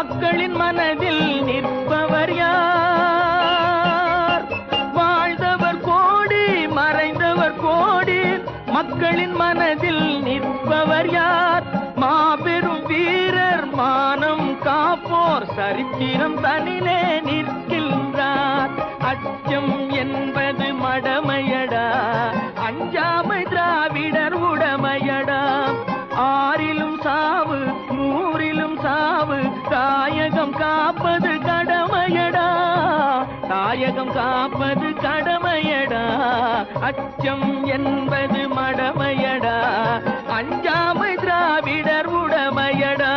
மக்களின் மனதில் நிற்பவர் யார்? வாழ்ந்தவர் கோடி மறைந்தவர் கோடி, மக்களின் மனதில் நிற்பவர் யார்? மாபெரும் வீரர் மானம் காப்போர் சரித்திரம் தனிலே நிற்கின்றார். அச்சம் என்பது மடமையடா, அஞ்சாமை திராவிடர் உடமையடா. ஆறிலும் சாவு நூறிலும் சாவு, தாயகம் காப்பது கடமையடா, தாயகம் காப்பது கடமையடா. அச்சம் என்பது மடமையடா, அஞ்சாமை திராவிடர் உடமையடா.